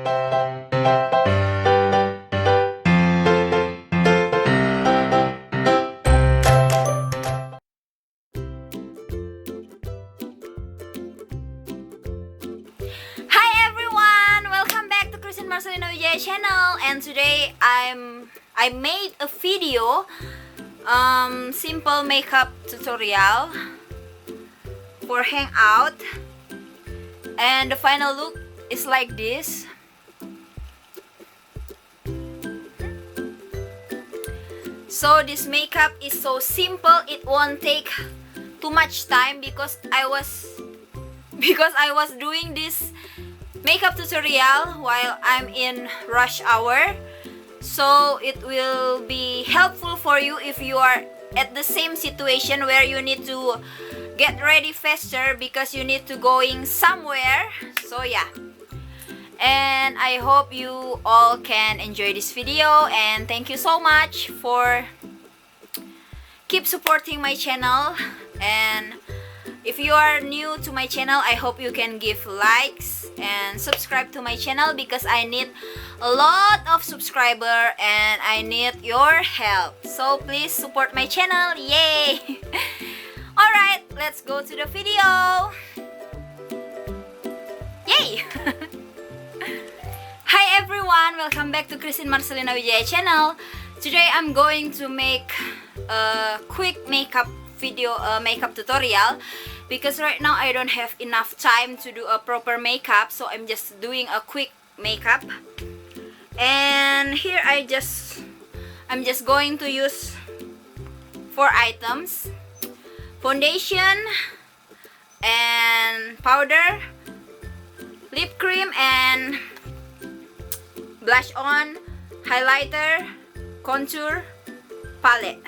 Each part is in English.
Hi everyone! Welcome back to Christine Marcelino Wijaya channel, and today I made a video simple makeup tutorial for hangout, and the final look is like this. So this makeup is so simple, it won't take too much time because I was doing this makeup tutorial while I'm in rush hour. So it will be helpful for you if you are at the same situation where you need to get ready faster because you need to going somewhere. So yeah. And I hope you all can enjoy this video, and thank you so much for keep supporting my channel. And if you are new to my channel, I hope you can give likes and subscribe to my channel because I need a lot of subscriber and I need your help. So please support my channel. Yay! Alright, let's go to the video. Yay! Hi everyone, welcome back to Christine Marcelino Wijaya channel. Today I'm going to make a quick makeup video, makeup tutorial, because right now I don't have enough time to do a proper makeup, so I'm just doing a quick makeup. And here I'm just going to use 4 items: foundation and powder, lip cream and blush on, highlighter, contour, palette.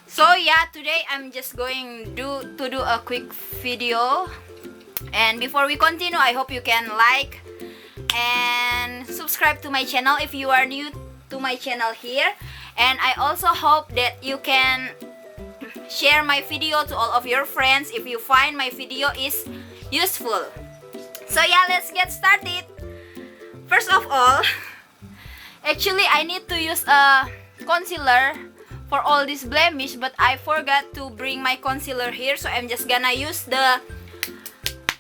So yeah, today I'm just going to do a quick video. And before we continue, I hope you can like and subscribe to my channel if you are new to my channel here. And I also hope that you can share my video to all of your friends if you find my video is useful. So yeah, let's get started. First of all, actually I need to use a concealer for all this blemish, but I forgot to bring my concealer here, so I'm just gonna use the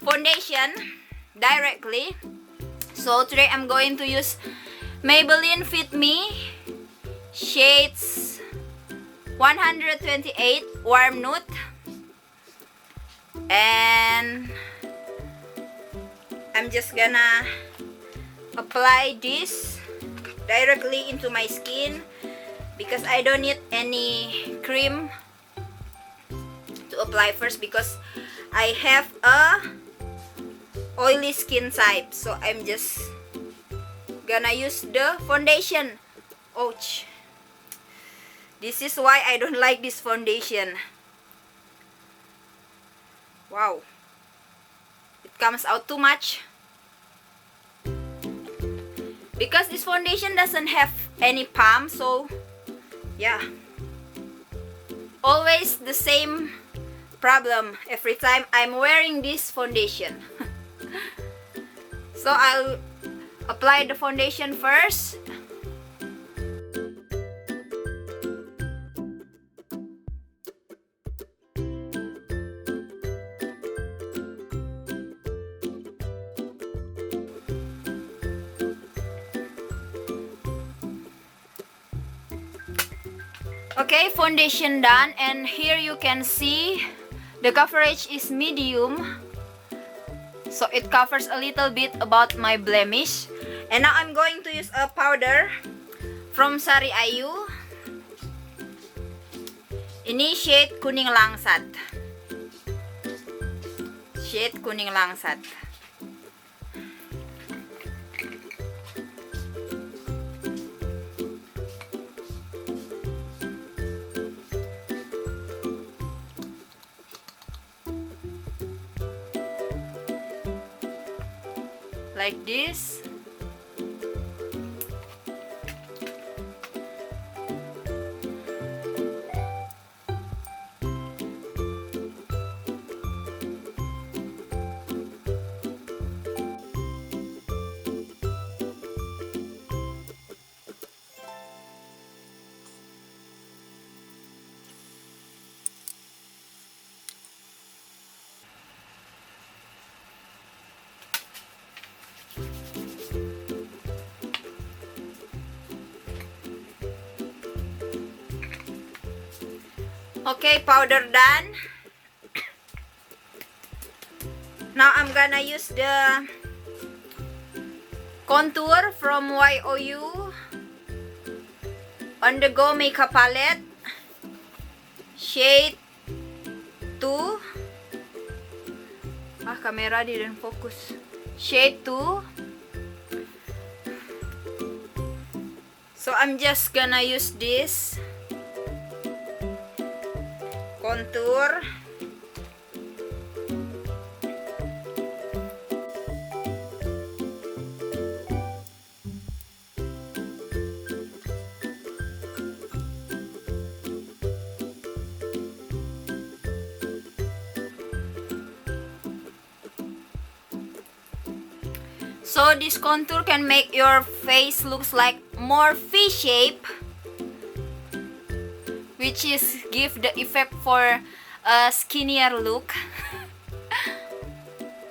foundation directly. So today I'm going to use Maybelline Fit Me shades 128 Warm Nude, and I'm just gonna apply this directly into my skin because I don't need any cream to apply first because I have a oily skin type. So I'm just gonna use the foundation. Ouch, this is why I don't like this foundation. Wow, it comes out too much because this foundation doesn't have any pump. So yeah, always the same problem every time I'm wearing this foundation. So I'll apply the foundation first. Okay, foundation done, and here you can see the coverage is medium, so it covers a little bit about my blemish. And now I'm going to use a powder from Sari Ayu. Ini shade Kuning Langsat. Shade Kuning Langsat. Like this. Okay, powder done. Now I'm gonna use the contour from YOU On The Go Makeup Palette, shade 2. Camera didn't focus. Shade 2. So I'm just gonna use this contour. So this contour can make your face looks like more V shape, which is give the effect for a skinnier look.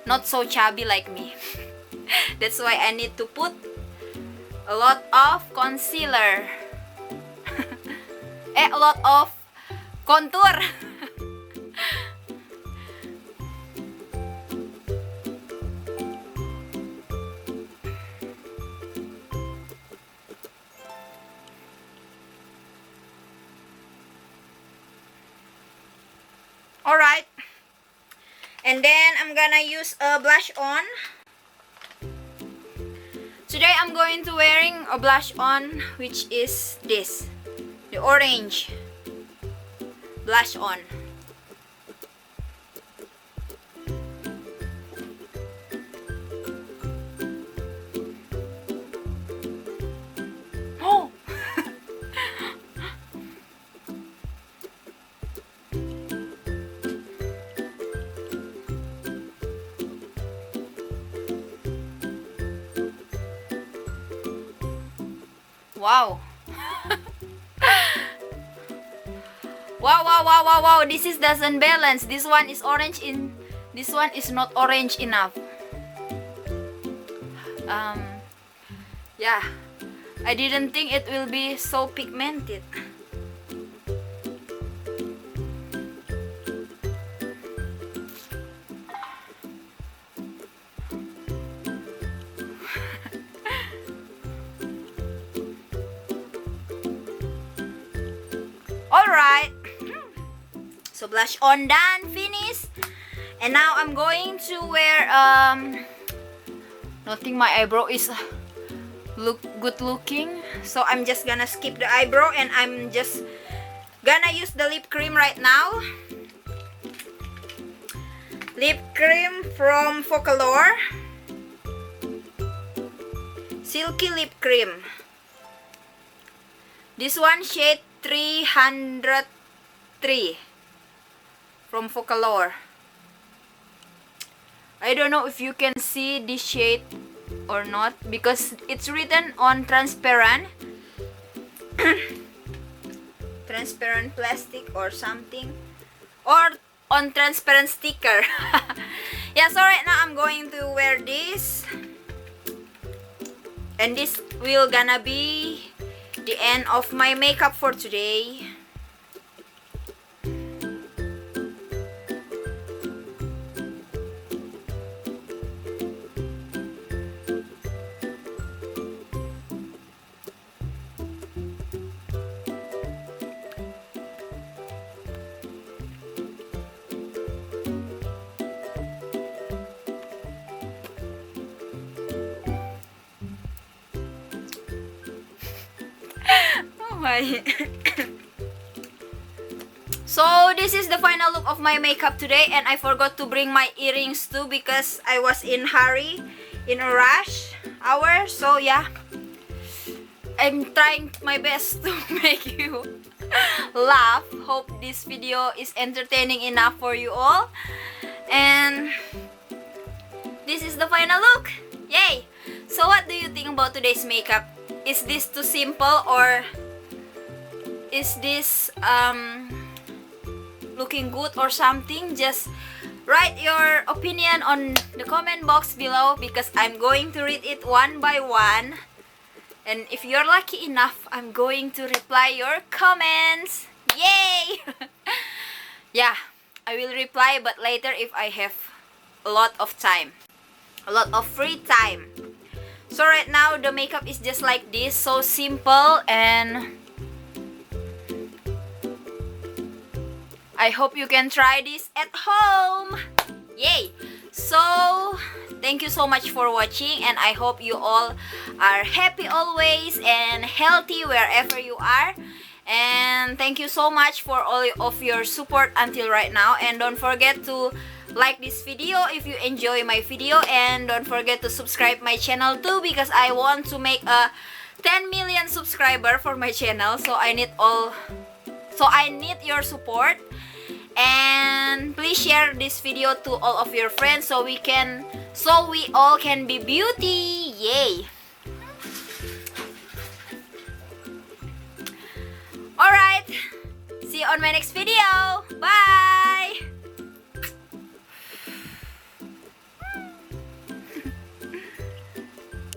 Not so chubby like me. That's why I need to put a lot of concealer. A lot of contour. Alright, and then I'm gonna use a blush on. Today I'm going to wearing a blush on, which is this, the orange blush on. Oh! Wow. Wow, this is doesn't balance. This one is orange in, this one is not orange enough. Yeah, I didn't think it will be so pigmented. Alright, so blush on done, finished. And now I'm going to wear, don't think my eyebrow is look good looking. So I'm just gonna skip the eyebrow and I'm just gonna use the lip cream right now. Lip cream from Focallure. Silky lip cream. This one shade 303 from Focallure. I don't know if you can see this shade or not because it's written on transparent transparent plastic or something, or on transparent sticker. Yeah, so right now I'm going to wear this, and this will gonna be the end of my makeup for today. So this is the final look of my makeup today, and I forgot to bring my earrings too because I was in hurry, in a rush hour. So yeah, I'm trying my best to make you laugh. Hope this video is entertaining enough for you all. And this is the final look. Yay! So what do you think about today's makeup? Is this too simple, or is this looking good or something? Just write your opinion on the comment box below because I'm going to read it one by one. And if you're lucky enough, I'm going to reply your comments. Yay! Yeah, I will reply, but later if I have a lot of time, a lot of free time. So right now the makeup is just like this, so simple, and I hope you can try this at home. Yay! So thank you so much for watching, and I hope you all are happy always and healthy wherever you are. And thank you so much for all of your support until right now, and don't forget to like this video if you enjoy my video, and don't forget to subscribe my channel too, because I want to make a 10 million subscriber for my channel, so I need your support. And please share this video to all of your friends, so we all can be beauty. Yay! Alright, see you on my next video.